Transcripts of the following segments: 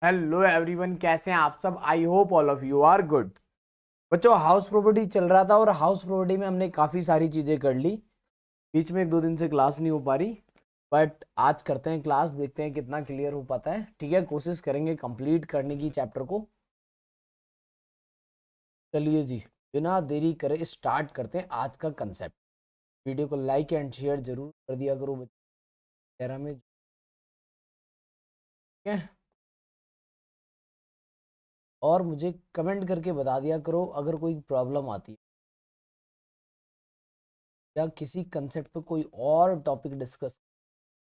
Hello everyone, कैसे हैं आप सब। I hope all of you are good. बच्चों, हाउस प्रॉपर्टी चल रहा था और हाउस प्रॉपर्टी में हमने काफ़ी सारी चीज़ें कर ली। बीच में एक दो दिन से क्लास नहीं हो पा रही, बट आज करते हैं क्लास, देखते हैं कितना क्लियर हो पाता है। ठीक है, कोशिश करेंगे कंप्लीट करने की चैप्टर को। चलिए जी, बिना देरी करे स्टार्ट करते हैं आज का कंसेप्ट। वीडियो को लाइक एंड शेयर जरूर कर दिया करो बच्चों में। ठीक है, और मुझे कमेंट करके बता दिया करो अगर कोई प्रॉब्लम आती है या किसी कंसेप्ट पे कोई और टॉपिक डिस्कस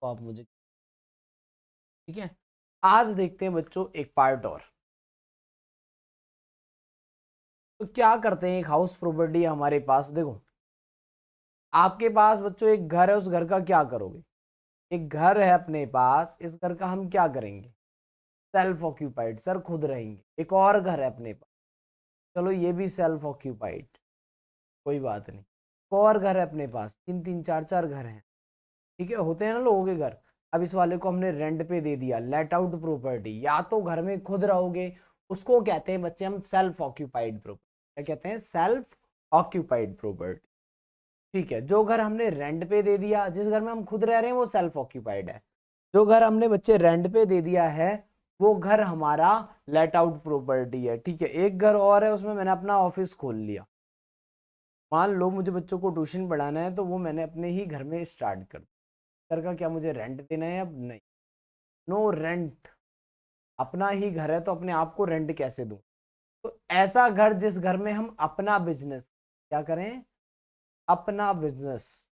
तो आप मुझे। ठीक है, आज देखते हैं बच्चों एक पार्ट और। तो क्या करते हैं, एक हाउस प्रॉपर्टी है हमारे पास। देखो, आपके पास बच्चों एक घर है, उस घर का क्या करोगे। एक घर है अपने पास, इस घर का हम क्या करेंगे, सेल्फ ऑक्यूपाइड, सर खुद रहेंगे। एक और घर है अपने पास, चलो ये भी सेल्फ ऑक्यूपाइड, कोई बात नहीं। एक और घर है अपने पास, तीन तीन चार चार घर हैं। ठीक है, होते हैं ना लोगों के घर। अब इस वाले को हमने रेंट पे दे दिया, लेट आउट प्रॉपर्टी। या तो घर में खुद रहोगे, उसको कहते हैं बच्चे हम सेल्फ ऑक्यूपाइड प्रॉपर्टी। क्या कहते हैं, सेल्फ ऑक्यूपाइड प्रॉपर्टी। ठीक है, जो घर हमने रेंट पे दे दिया, जिस घर में हम खुद रह रहे हैं वो सेल्फ ऑक्यूपाइड है। जो घर हमने बच्चे रेंट पे दे दिया है वो घर हमारा लेट आउट प्रॉपर्टी है। ठीक है, एक घर और है, उसमें मैंने अपना ऑफिस खोल लिया। मान लो मुझे बच्चों को ट्यूशन पढ़ाना है, तो वो मैंने अपने ही घर में स्टार्ट कर दिया। घर का क्या मुझे रेंट देना है? अब नहीं, नो रेंट। अपना ही घर है तो अपने आप को रेंट कैसे दूं। तो ऐसा घर जिस घर में हम अपना बिजनेस क्या करें, अपना बिजनेस।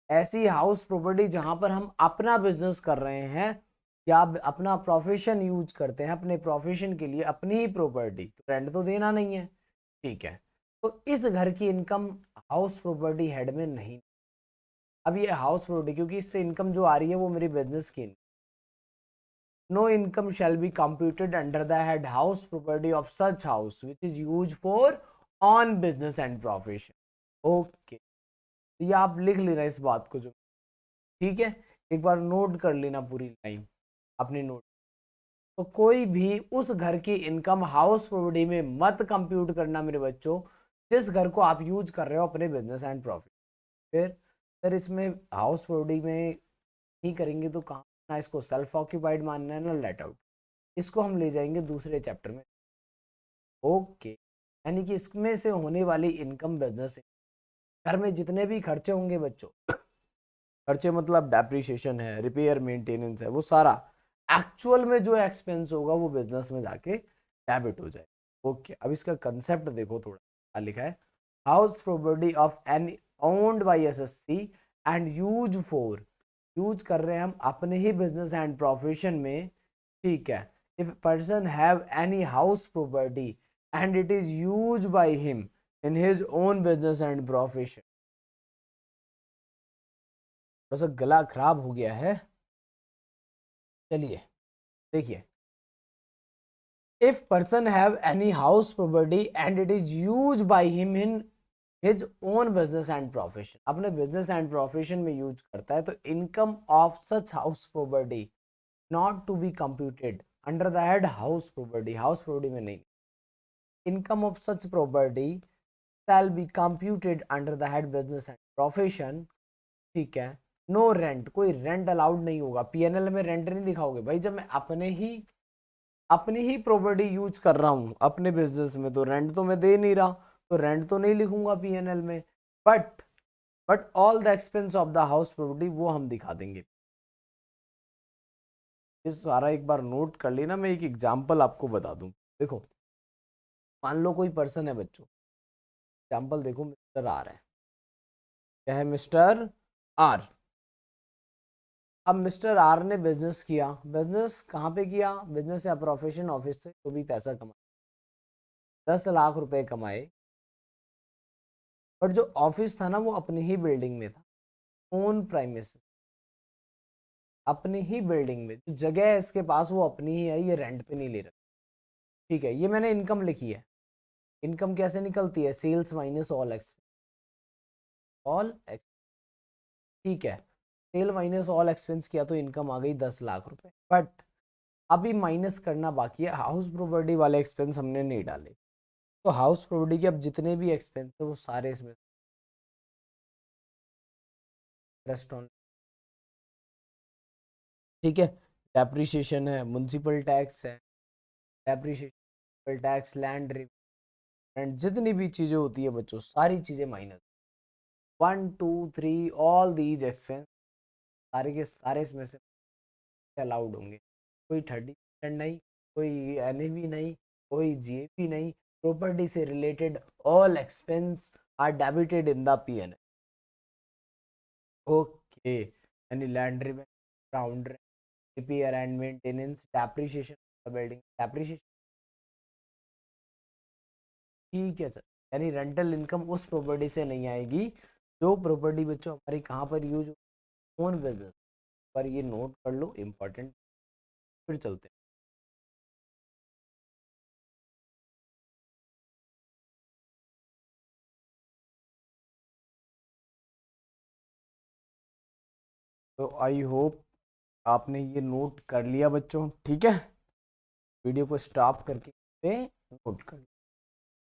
ऐसी हाउस प्रॉपर्टी जहां पर हम अपना बिजनेस कर रहे हैं या अपना प्रोफेशन यूज करते हैं, अपने प्रोफेशन के लिए अपनी ही प्रॉपर्टी, तो रेंट तो देना नहीं है। ठीक है, तो इस घर की इनकम हाउस प्रॉपर्टी हेड में नहीं। अब ये हाउस प्रॉपर्टी, क्योंकि इससे इनकम जो आ रही है वो मेरी बिजनेस की। No income shall be computed under the head house property of such house which is used for on business and profession. Okay, तो ये आप लिख लेना इस बात को जो। ठीक है, एक बार नोट कर लेना पूरी लाइन अपनी नोट। तो कोई भी उस घर की इनकम हाउस प्रॉपर्टी में मत कंप्यूट करना मेरे बच्चों, जिस घर को आप यूज कर रहे हो अपने बिजनेस एंड प्रॉफिट। फिर सर इसमें हाउस प्रॉपर्टी में ही करेंगे तो कहाँ ना, इसको सेल्फ ऑक्यूपाइड मानना है ना लेट आउट। इसको हम ले जाएंगे दूसरे चैप्टर में। ओके, यानी कि इसमें से होने वाली इनकम बिजनेस, घर में जितने भी खर्चे होंगे बच्चों, खर्चे मतलब डेप्रिसिएशन है, रिपेयर मेंटेनेंस है, वो सारा एक्चुअल में जो एक्सपेंस होगा वो बिजनेस में जाके डेबिट हो जाए। ओके, अब इसका कंसेप्ट देखो थोड़ा क्या लिखा है। House property of an owned by SSC and use for, use कर रहे हैं हम अपने ही बिजनेस एंड प्रोफेशन में। ठीक है, if person have any house property and it is use by him in his own business and profession. थोड़ा सा गला खराब हो गया है। चलिए देखिए, if person have any house property and it is use by him in his own business and profession, अपने बिजनेस एंड प्रोफेशन में यूज करता है, तो income of such house property not to be computed under the head house property, house property में नहीं। Income of such property shall be computed under the head business and profession. ठीक है, no rent, कोई rent allowed नहीं होगा। PNL में rent नहीं दिखाओगे भाई, जब मैं अपनी ही प्रॉपर्टी यूज कर रहा हूं अपने बिजनेस में, तो रेंट तो मैं दे नहीं रहा, तो रेंट तो नहीं लिखूंगा पीएनएल में। But but all the expense of the house property वो हम दिखा देंगे। इस सारा एक बार नोट कर लेना, मैं एक एग्जांपल आपको बता दूं। देखो, मान लो कोई पर्सन है बच्चों, एग्जांपल देखो, मिस्टर आर है। क्या है, मिस्टर आर। अब मिस्टर आर ने बिजनेस किया, बिजनेस कहाँ पे किया, बिजनेस या प्रोफेशन, ऑफिस से जो भी पैसा कमा, 10 लाख रुपए कमाए। बट जो ऑफिस था ना वो अपनी ही बिल्डिंग में था, ओन प्राइमेस, अपनी ही बिल्डिंग में जो जगह है इसके पास वो अपनी ही है, ये रेंट पे नहीं ले रहा। ठीक है, ये मैंने इनकम लिखी है। इनकम कैसे निकलती है, sales minus all expense, all expense. ठीक है, सेल माइनस ऑल एक्सपेंस किया तो इनकम आ गई 10 लाख रुपए। बट अभी माइनस करना बाकी है, हाउस प्रॉपर्टी वाले एक्सपेंस हमने नहीं डाले, तो हाउस प्रॉपर्टी के अब जितने भी एक्सपेंस है वो सारे इसमें इंटरेस्ट ऑन, ठीक है, डेप्रिसिएशन है, म्युनिसिपल टैक्स है, डेप्रिसिएशन टैक्स, लैंड रेंट, जितनी भी चीजें होती है बच्चों सारी चीजें माइनस, 1 2 3 ऑल दीज एक्सपेंस सारे के सारे इसमें से अलाउड होंगे, कोई 30% नहीं, कोई एनएवी नहीं, कोई जीएपी नहीं, प्रॉपर्टी से related all expense are debited in the PNL. Okay, यानी land rent, ground rent, repair and maintenance, depreciation building depreciation, ठीक है सर, यानी रेंटल इनकम उस प्रॉपर्टी से नहीं आएगी जो प्रॉपर्टी बच्चों हमारी कहाँ पर यूज, ओन बिजनेस पर, ये नोट कर लो इम्पोर्टेंट। फिर चलते हैं, तो आई होप आपने ये नोट कर लिया बच्चों, ठीक है, वीडियो को स्टॉप करके पे नोट कर लिया।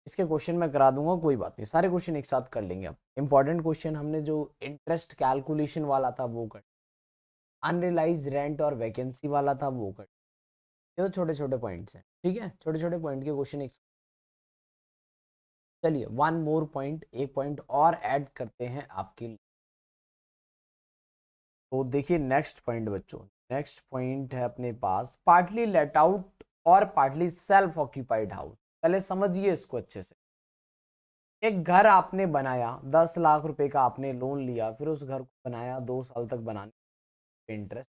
इसके क्वेश्चन मैं करा दूंगा, कोई बात नहीं, सारे क्वेश्चन एक साथ कर लेंगे। अब इंपॉर्टेंट क्वेश्चन हमने जो इंटरेस्ट कैलकुलेशन वाला था वो कर, अनरियलाइज रेंट और वैकेंसी वाला था वो कर, ये तो छोटे छोटे पॉइंट्स हैं, ठीक है, छोटे छोटे पॉइंट के क्वेश्चन एक, चलिए वन मोर पॉइंट, एक पॉइंट और ऐड करते हैं आपके लिए। तो देखिए नेक्स्ट पॉइंट बच्चों, नेक्स्ट पॉइंट है अपने पास पार्टली लेट आउट और पार्टली सेल्फ ऑक्यूपाइड हाउस। पहले समझिए इसको अच्छे से, एक घर आपने बनाया, 10 लाख रुपए का आपने लोन लिया, फिर उस घर को बनाया 2 साल तक बनाने पे इंटरेस्ट,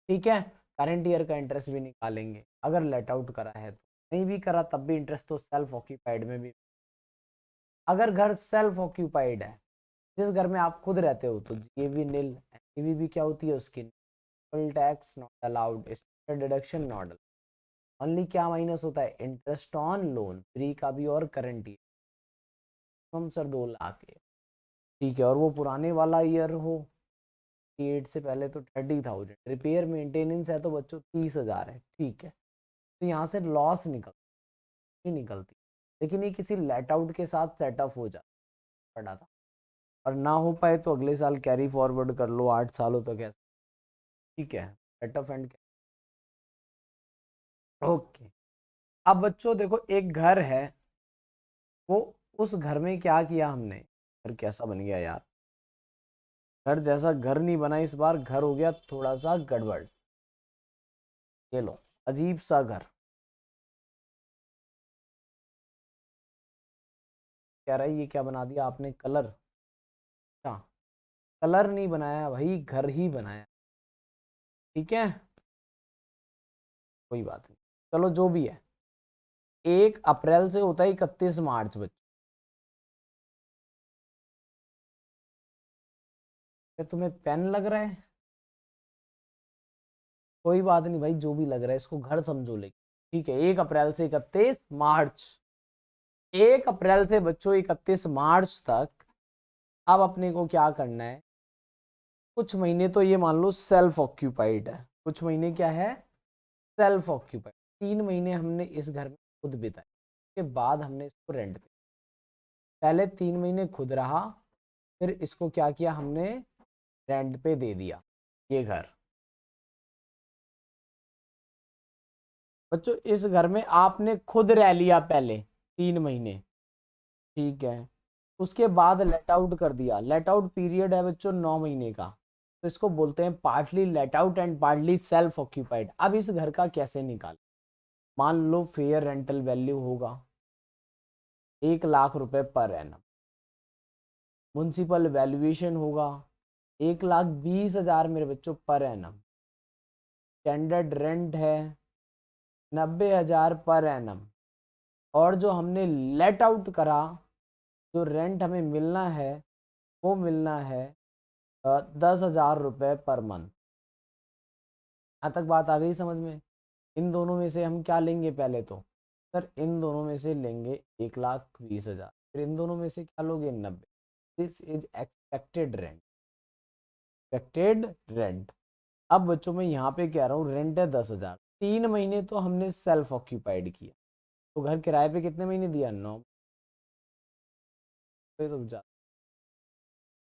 ठीक है, करंट ईयर का इंटरेस्ट भी निकालेंगे अगर लेट आउट करा है तो, नहीं भी करा तब भी इंटरेस्ट तो सेल्फ ऑक्यूपाइड में भी। अगर घर सेल्फ ऑक्यूपाइड है, जिस घर में आप खुद रहते हो, तो जीएवी नील, एनईवी भी क्या होती है उसकी, full tax not allowed, standard deduction not allowed, only क्या माइनस होता है, इंटरेस्ट ऑन लोन, फ्री का भी और करंट ईयर, हम सर 2 लाख है, ठीक है, और वो पुराने वाला ईयर हो, 8 से पहले तो 30,000, रिपेयर मेंटेनेंस है तो बच्चों 30,000 है, ठीक है, तो यहाँ से लॉस निकलती, लेकिन ये किसी लेट आउट के साथ सेटअप हो जाता पड़ा था, और ना हो पाए तो अगले साल कैरी फॉरवर्ड कर लो 8 सालों तक ऐसे, ठीक है, सेटअप एंड, ओके। अब बच्चों देखो एक घर है, वो उस घर में क्या किया हमने, घर कैसा बन गया यार, घर जैसा घर नहीं बना, इस बार घर हो गया थोड़ा सा गड़बड़, ये लो अजीब सा घर, कह रहा है ये क्या बना दिया आपने कलर, क्या कलर नहीं बनाया भाई, घर ही बनाया, ठीक है, कोई बात नहीं, चलो जो भी है, 1 अप्रैल से होता है 31 मार्च बच्चे, तुम्हें पेन लग रहा है, कोई बात नहीं भाई, जो भी लग रहा है इसको घर समझो, लेकिन ठीक है, 1 अप्रैल से 31 मार्च, 1 अप्रैल से बच्चों 31 मार्च तक, अब अपने को क्या करना है, कुछ महीने तो ये मान लो सेल्फ ऑक्यूपाइड है, कुछ महीने क्या है, सेल्फ ऑक्यूपाइड, 3 महीने हमने इस घर में खुद बिताए, के बाद हमने इसको रेंट पे, पहले 3 महीने खुद रहा, फिर इसको क्या किया हमने, रेंट पे दे दिया ये घर, बच्चों इस घर में आपने खुद रह लिया पहले 3 महीने, ठीक है, उसके बाद लेट आउट कर दिया, लेट आउट पीरियड है बच्चों 9 महीने का, तो इसको बोलते हैं partly let out and partly self occupied. अब इस घर का कैसे निकाल, मान लो फेयर रेंटल वैल्यू होगा 1 लाख रुपए पर एनम, म्युनिसिपल वैल्यूएशन होगा 1,20,000 मेरे बच्चों पर एनम, स्टैंडर्ड रेंट है 90,000 पर एनम, और जो हमने लेट आउट करा, जो रेंट हमें मिलना है वो मिलना है 10,000 रुपये पर मंथ। यहाँ तक बात आ गई समझ में, इन दोनों में से हम क्या लेंगे, पहले तो सर इन दोनों में से लेंगे 1,20,000, फिर इन दोनों में से क्या लोगे 90, this is expected rent, expected rent. अब बच्चों मैं यहाँ पे कह रहा हूँ रेंट है 10,000, 3 महीने तो हमने सेल्फ ऑक्यूपाइड किया, तो घर किराए पे कितने महीने दिया, 9 पे तो जा,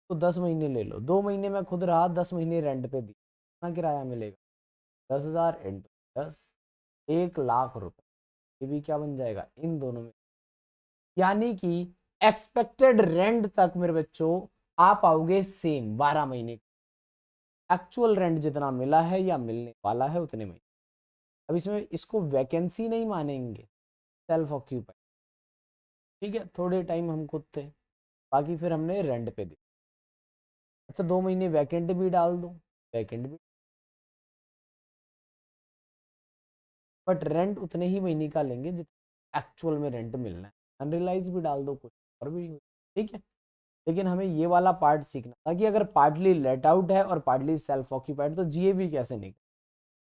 तो 10 महीने ले लो, 2 महीने मैं खुद रहा, 10 महीने रेंट पे दिया, कितना किराया मिलेगा, 10,000 इंटू 10, 1,00,000 रुपए। ये भी क्या बन जाएगा इन दोनों में, यानी कि एक्सपेक्टेड रेंट तक मेरे बच्चों आप आओगे सेम 12 महीने, एक्चुअल रेंट जितना मिला है या मिलने वाला है उतने महीने। अब इसमें इसको वैकेंसी नहीं मानेंगे, सेल्फ ऑक्यूपाइड, ठीक है, थोड़े टाइम हम खुद थे, बाकी फिर हमने रेंट पे दी। अच्छा 2 महीने वैकेंट भी डाल दो, वैकेंट भी, बट रेंट उतने ही महीने का लेंगे जितना एक्चुअल में रेंट मिलना है, अनरिलाइज भी डाल दो कुछ और भी, ठीक है। लेकिन हमें ये वाला पार्ट सीखना था कि अगर पार्टली लेट आउट है और पार्टली सेल्फ ऑक्यूपाइड तो जीएवी कैसे निकल,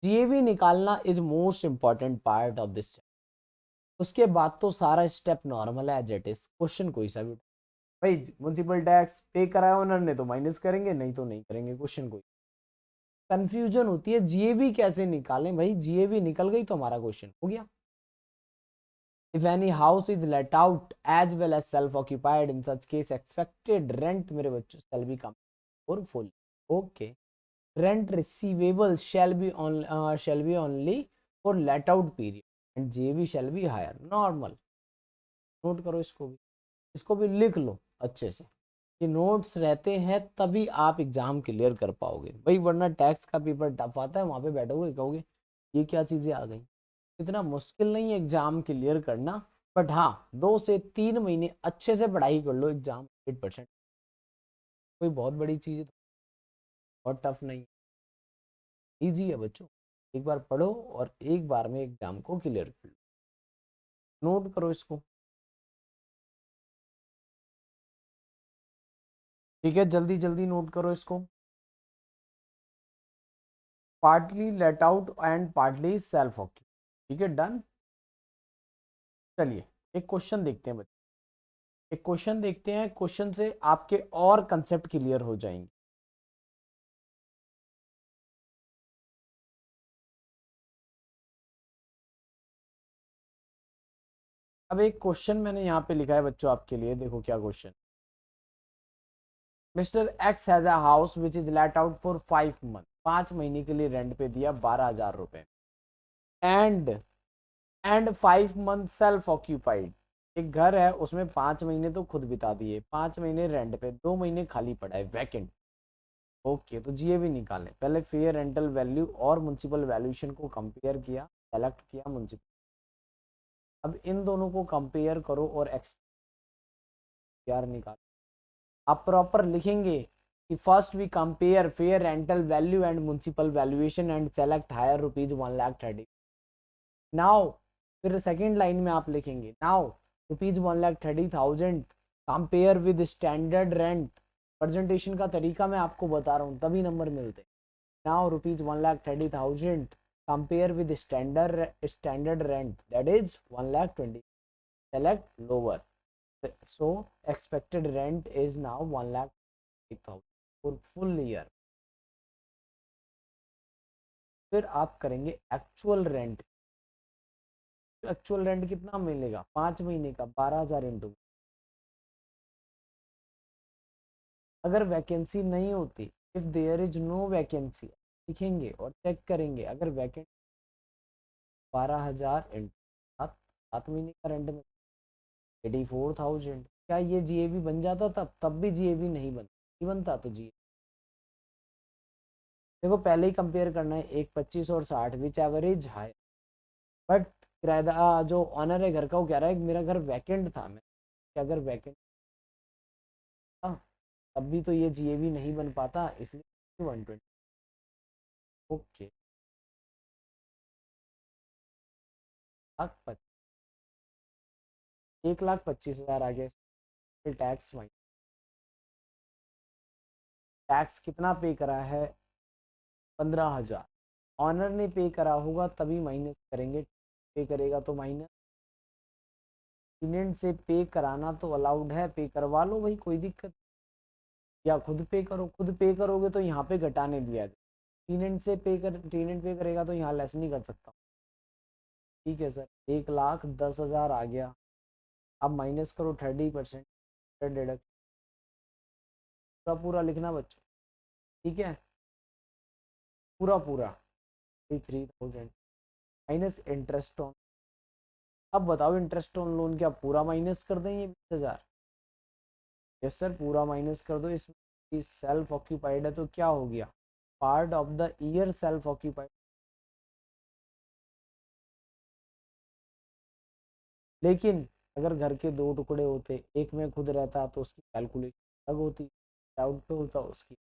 जीएवी निकालना is most important part of this. उसके बाद तो सारा स्टेप नॉर्मल है, एज इट इज, क्वेश्चन कोई सा भी, भाई म्युनिसिपल टैक्स पे कराया ओनर ने तो माइनस करेंगे, नहीं तो नहीं करेंगे, क्वेश्चन कोई, कंफ्यूजन होती है जीएवी कैसे निकालें, भाई जीएवी निकल गई तो हमारा क्वेश्चन हो गया। If any house is let out as well as self-occupied, in such case expected rent मेरे बच्चों shall be come for full. Okay. Rent receivable shall be only for let out period and JV shall be higher. Normal. Note करो इसको भी लिख लो अच्छे से, ये notes रहते हैं तभी आप एग्जाम क्लियर कर पाओगे भाई, वरना टैक्स का पेपर टफ आता है, वहां पे बैठोगे कहोगे ये क्या चीजें आ गई। इतना मुश्किल नहीं है एग्जाम क्लियर करना, बट हाँ 2 से 3 महीने अच्छे से पढ़ाई कर लो, एग्जाम 8%, कोई बहुत बड़ी चीज है, बहुत टफ नहीं, इजी है बच्चों, एक बार पढ़ो और एक बार में एग्जाम को क्लियर कर लो। नोट करो इसको, ठीक है, जल्दी जल्दी नोट करो इसको, partly let out and partly self occupied, ठीक है, डन। चलिए एक क्वेश्चन देखते हैं बच्चों, एक क्वेश्चन देखते हैं, क्वेश्चन से आपके और कंसेप्ट क्लियर हो जाएंगे। अब एक क्वेश्चन मैंने यहाँ पे लिखा है बच्चों आपके लिए, देखो क्या question, mister x has a house which is let out for 5 month, 5 महीने के लिए रेंट पे दिया 12,000 रुपए, एंड 5 मंथ सेल्फ ऑक्यूपाइड, एक घर है उसमें 5 महीने तो खुद बिता दिए, 5 महीने रेंट पे, 2 महीने खाली पड़ा है वैकेंट। ओके तो जीए भी निकालें, पहले फेयर रेंटल वैल्यू और म्युनिसिपल वैल्यूएशन को कंपेयर किया, सेलेक्ट किया म्युनिसिपल, अब इन दोनों को कंपेयर करो और एक्सपीआर निकालो। आप प्रॉपर लिखेंगे कि first we compare fair rental value and municipal valuation and select higher ₹1,30,000। Now फिर सेकेंड लाइन में आप लिखेंगे now ₹1,30,000 compare with standard rent, presentation का तरीका मैं आपको बता रहा हूँ तभी नंबर मिलते। Now ₹1,30,000 compare with standard rent that is 1,20,000, select lower, so expected rent is now 1,08,000 for full year। फिर आप करेंगे एक्चुअल रेंट, एक्चुअल रेंट कितना मिलेगा 5 महीने का 12,000 इंटू, अगर वैकेंसी नहीं होती, if there is no vacancy, लिखेंगे और चेक करेंगे, अगर वैकेंट 12,000 इंटू 7 महीने का रेंट में 84,000, क्या ये जीएबी बन जाता, तब भी जीएबी नहीं बनता तो जी, देखो पहले ही कंपेयर करना है, एक 25 और 60 विच एवरेज हाई, बट किराएदार जो ऑनर है घर का वो कह रहा है मेरा घर वैकेंट था, मैं अगर वैकेंट था तब भी तो ये जीएबी नहीं बन पाता, इसलिए 120। ओके 1,25,000 आ गया, टैक्स वाइन, टैक्स कितना पे करा है 15,000, ऑनर ने पे करा होगा तभी माइनस करेंगे, पे करेगा तो माइनस, टेनेंट से पे कराना तो अलाउड है, पे करवा लो भाई कोई दिक्कत, या खुद पे करो, खुद पे करोगे तो यहाँ पे घटाने दिया जाए, टेनेंट पे करेगा तो यहाँ लेस नहीं कर सकता। ठीक है सर, 1,10,000 आ गया। अब माइनस करो 30% डिडक्ट, पूरा पूरा लिखना बच्चों, ठीक है, पूरा पूरा 3,000 माइनस इंटरेस्ट ऑन। अब बताओ इंटरेस्ट ऑन लोन क्या पूरा माइनस कर देंगे 20,000? यस सर, पूरा माइनस कर दो। इसमें सेल्फ ऑक्यूपाइड है तो क्या हो गया, part of the year self occupied. लेकिन अगर घर के दो टुकड़े होते, एक में खुद रहता तो उसकी कैलकुलेशन अलग होती, डाउट तो होता उसकी।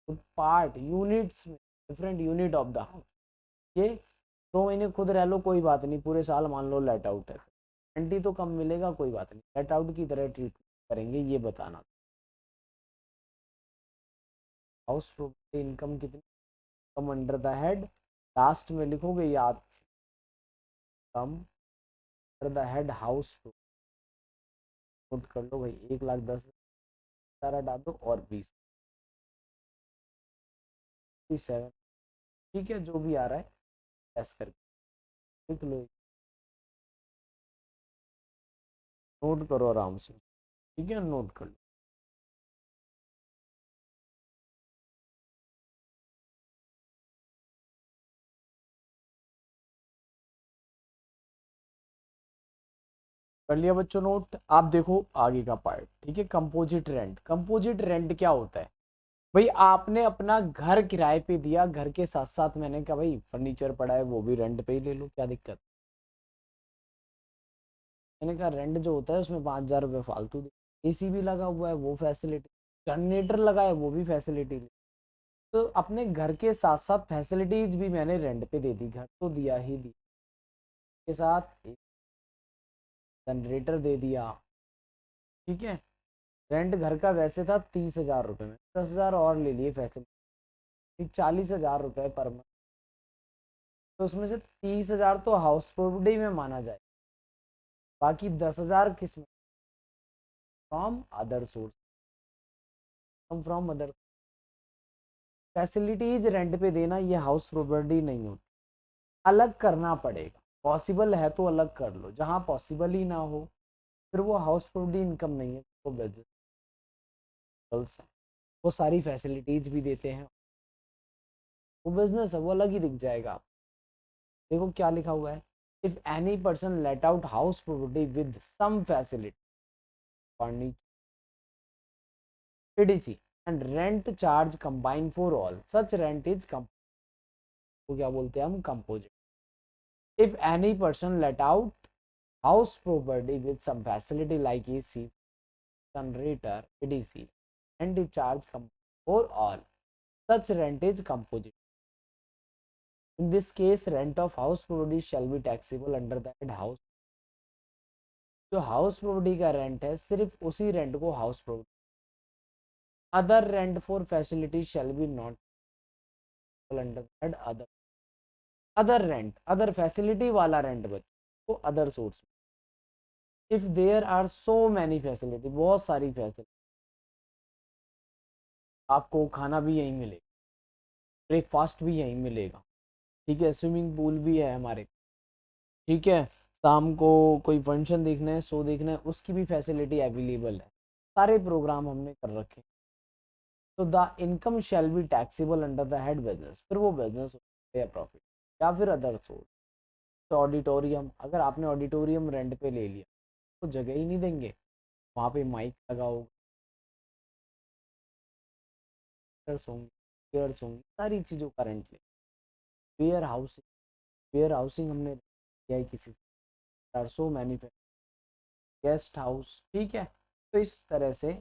तो पार्ट यूनिट्स में different unit of the house, ये 2 महीने खुद रह लो कोई बात नहीं, पूरे साल मान लो लेट आउट है, गारंटी तो कम मिलेगा कोई बात नहीं, लेट आउट की तरह ट्रीट करेंगे, ये बताना। हाउस प्रॉपर्टी इनकम कितनी come under the head, last में लिखोगे याद से, come under the head house, note कर लो भाई, 1,10,000 डाल दो और 27, ठीक है, जो भी आ रहा है ऐस करके लिख लो, नोट करो आराम से, ठीक है, नोट कर लो। कर लिया बच्चों नोट? आप देखो आगे का पार्ट, ठीक है, कंपोजिट रेंट। कंपोजिट रेंट क्या होता है भाई, आपने अपना घर किराए पे दिया, घर के साथ साथ मैंने कहा भाई फर्नीचर पड़ा है वो भी रेंट पे ही ले लो, क्या दिक्कत। मैंने कहा रेंट जो होता है उसमें 5,000 रुपये फालतू दे, एसी भी लगा हुआ है वो फैसिलिटी, जनरेटर लगा है वो भी फैसिलिटी। तो अपने घर के साथ साथ फैसिलिटीज भी मैंने रेंट पे दे दी, घर तो दिया ही दिया, के साथ एक जनरेटर दे दिया, ठीक है। रेंट घर का वैसे था 30,000 रुपये में, 10,000 और ले लिए फैसिलिटी, 40,000 रुपये पर मंथ। तो उसमें से 30,000 तो हाउस प्रॉपर्टी में माना जाए, बाकी 10,000 किस में, from other source, from other facilities rent पे देना, ये हाउस प्रॉपर्टी नहीं होती, अलग करना पड़ेगा। पॉसिबल है तो अलग कर लो, जहाँ पॉसिबल ही ना हो फिर वो हाउस प्रॉपर्टी इनकम नहीं है, वो बिजनेस है, वो सारी फैसिलिटीज भी देते हैं, वो बिजनेस है, वो अलग ही दिख जाएगा। देखो क्या लिखा हुआ है, if any person let out house property with some facility furniture etc and rent charge combined for all such rent is तो क्या बोलते हैं हम, composite. If any person let out house property with some facility like AC generator etc and is charge for all such rent is composite। In this case rent of house property shall be taxable under that house। जो house property का rent है सिर्फ उसी rent को house property, other rent for facility shall be not under that other. Other rent, other facility वाला rent बच्चों वो other source. If there are so many facility, बहुत सारी फैसिलिटी, आपको खाना भी यहीं मिलेगा, ब्रेकफास्ट भी यहीं मिलेगा, ठीक है, स्विमिंग पूल भी है हमारे, ठीक है, शाम को कोई फंक्शन देखना है, शो देखना है, उसकी भी फैसिलिटी अवेलेबल है, सारे प्रोग्राम हमने कर रखे। तो the income shall be taxable under the head business, फिर वो बिजनेस या प्रॉफिट या फिर अदर सोर्स। तो ऑडिटोरियम, अगर आपने ऑडिटोरियम रेंट पे ले लिया तो जगह ही नहीं देंगे, वहाँ पे माइक लगाओ, होंगे, चेयर्स होंगी, सारी चीज़ों का रेंट ले। वेयर हाउसिंग, वेयर हाउसिंग हमने किया है किसी से, सो मैन्युफैक्चर, गेस्ट हाउस, ठीक है। तो इस तरह से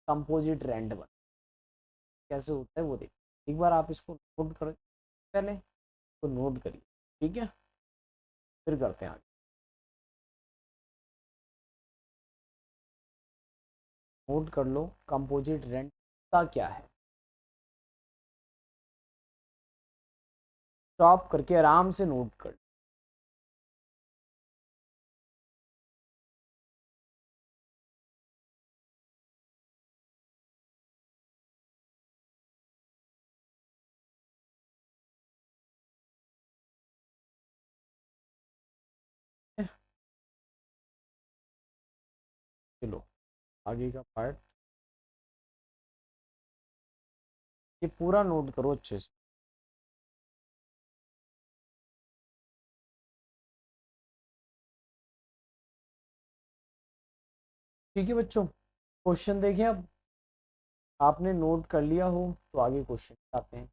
कंपोजिट रेंट बन कैसे होता है वो देख, एक बार आप इसको नोट करो पहले, तो नोट करिए, ठीक है, फिर करते हैं आगे। नोट कर लो कंपोजिट रेंट का क्या है, स्टॉप करके आराम से नोट कर। चलो आगे का पार्ट ये पूरा नोट करो अच्छे से। ठीक है बच्चों, क्वेश्चन देखें अब। आपने नोट कर लिया हो तो आगे क्वेश्चन आते हैं,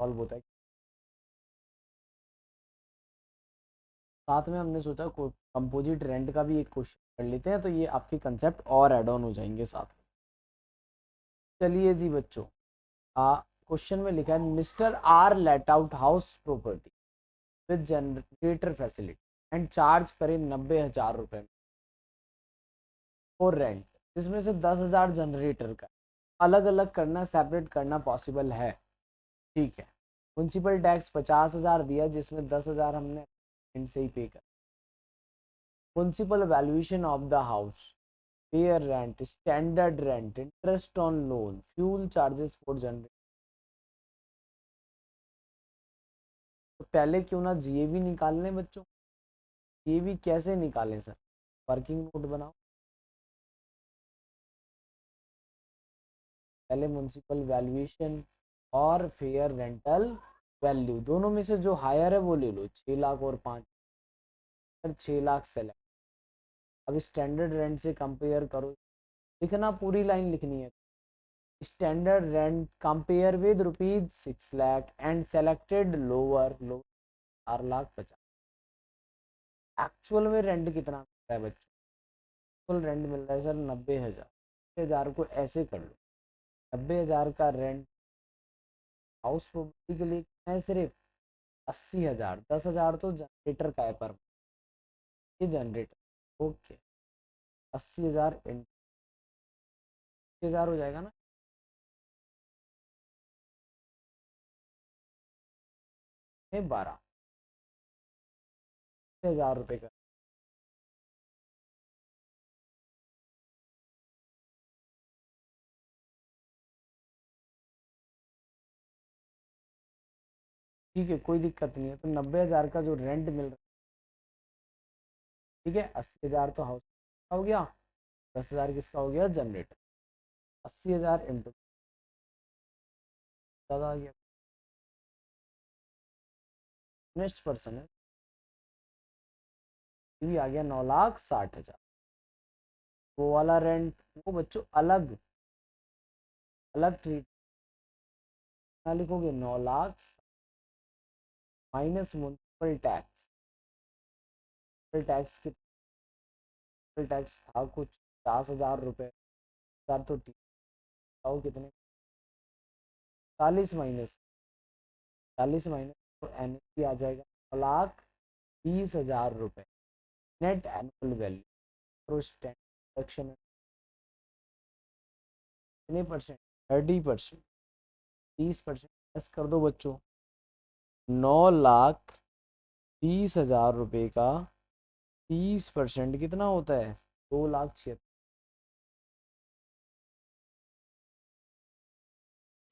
सॉल्व होता है। साथ में हमने सोचा कंपोजिट रेंट का भी एक क्वेश्चन कर लेते हैं, तो ये आपके कंसेप्ट और ऐड ऑन हो जाएंगे साथ में। चलिए जी बच्चों, क्वेश्चन में लिखा है mister R let out house property with generator facility and charge करें 90,000 रुपये फॉर रेंट, जिसमें से 10,000 जनरेटर का, अलग अलग करना, सेपरेट करना पॉसिबल है। ठीक है, म्यूनसिपल टैक्स 50,000 दिया, जिसमें 10,000 हमने इनसे ही पे कर। Municipal valuation of the house, fair rent, standard rent, interest on loan, fuel charges for generator. तो पहले क्यों ना जीएवी निकाल लें बच्चों। जीएवी कैसे निकालें सर, वर्किंग नोट बनाओ। पहले म्यूनसिपल वैल्यूएशन और फेयर रेंटल वैल्यू, दोनों में से जो हायर है वो ले लो, 6 लाख और 5, 6 लाख सेलेक्ट। अब स्टैंडर्ड रेंट से कंपेयर करो, लिखना पूरी लाइन लिखनी है। Standard rent compare with ₹6 lakh and selected lower 4,50,000। Actual में रेंट कितना मिल रहा है बच्चों, एक्चुअल रेंट मिल रहा है सर 90,000। 90,000 को ऐसे कर लो, 90,000 का रेंट हाउस प्रॉपर्टी के लिए कितना है, सिर्फ 80,000। 10,000 तो जनरेटर का है पर, ये जनरेटर। ओके, 80,000 इंटू 1000 हो जाएगा ना, 12,000 रुपये का। ठीक है, कोई दिक्कत नहीं है। तो 90,000 का जो रेंट मिल रहा है, ठीक है, 80,000 तो हाउस का हो गया, 10,000 किसका हो गया, जनरेटर। 80,000 इंटू ज़्यादा आ गया, नेक्स्ट पर्सन है, ये भी आ गया 9,60,000। वो वाला रेंट वो बच्चों अलग अलग ट्रीट ना लिखोगे, 9,00,000 माइनस म्यूनसिपल टैक्स। टैक्स की टैक्स था कुछ 50,000 रुपये, हजार तो ठीक, बताओ कितने, 40 माइनस तो एन आ जाएगा 9,20,000 रुपये नेट एनुअल वैल्यू। स्टैंडर्ड कितने परसेंट, 30%, 30% प्लस कर दो बच्चों। 9,20,000 रुपये का 30% कितना होता है, 2,76,000।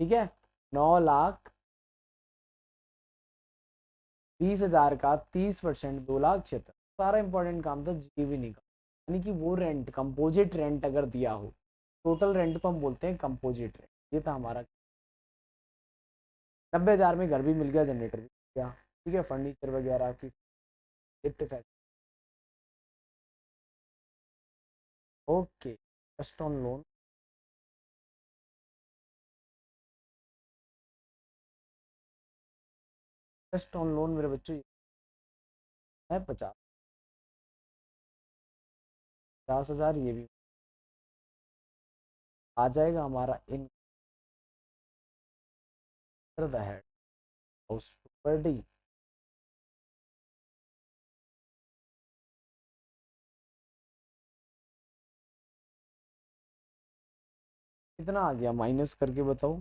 ठीक है, 9,20,000 का 30%, 2,76,000। सारा इंपॉर्टेंट काम था जीबी निकाल, यानी कि वो रेंट, कंपोजिट रेंट अगर दिया हो, टोटल रेंट को हम बोलते हैं कंपोजिट रेंट। ये था हमारा। 90,000 में घर भी मिल गया, जनरेटर भी मिल गया, ठीक है, फर्नीचर वगैरह की gift facility. Okay, trust on loan, trust on loan मेरे बच्चों है 50,000। ये भी आ जाएगा हमारा in the head house property. कितना आ गया माइनस करके बताओ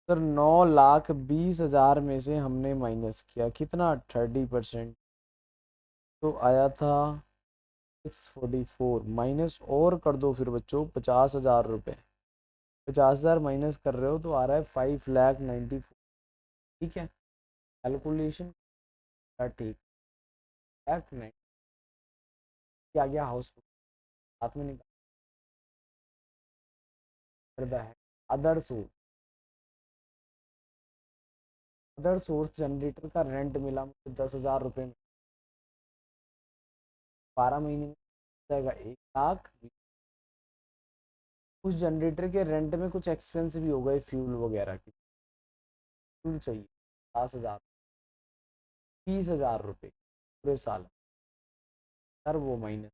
सर। 9,20,000 में से हमने माइनस किया कितना, 30%, तो आया था 644 माइनस और कर दो फिर बच्चों 50,000 रुपये। 50,000 माइनस कर रहे हो तो आ रहा है 5,94,000। ठीक है, कैलकुलेशन ठीक, क्या गया हाउस साथ में निकाल है। Other source, other source generator का रेंट मिला मुझे 10,000 रुपये में, 12 महीने में जाएगा 1 लाख। उस जनरेटर के रेंट में कुछ एक्सपेंस भी हो गए फ्यूल वगैरह की, फ्यूल चाहिए 50,000, 30,000 रुपये पूरे साल, सर वो महीने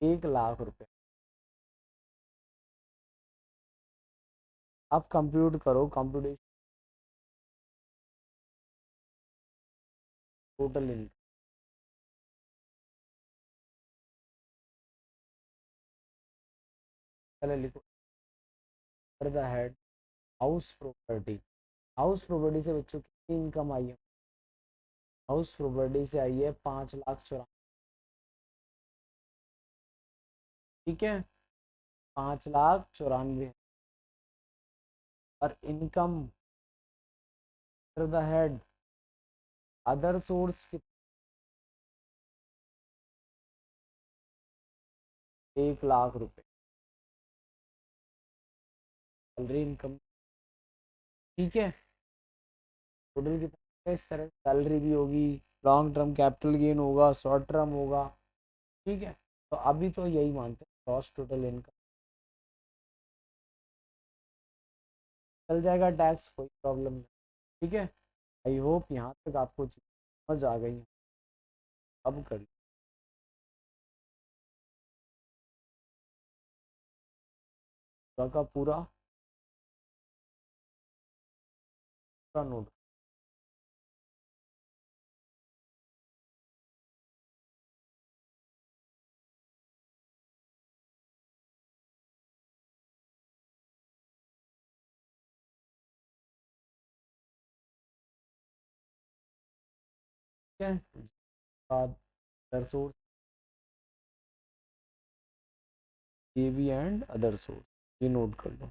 1 लाख रुपए। अब कंप्यूट करो, कंप्यूटेशन टोटल इनकम, पहले लिखो the head house property. House property से बच्चों कितनी इनकम आई है? हाउस प्रॉपर्टी से आई है 5,94,000, ठीक है, 5,94,000। और income the head other source की 1 लाख रुपए सैलरी इनकम, ठीक है। टोटल कितना इस तरह सैलरी भी होगी, लॉन्ग टर्म कैपिटल गेन होगा, शॉर्ट टर्म होगा, ठीक है। तो अभी तो यही मानते हैं ग्रॉस टोटल इनकम, चल जाएगा टैक्स, कोई प्रॉब्लम नहीं, ठीक है। आई होप यहाँ तक आपको समझ आ गई। अब कर का पूरा पूरा नोट, ठीक है। बाद other source, A B and other source, ये नोट कर लो।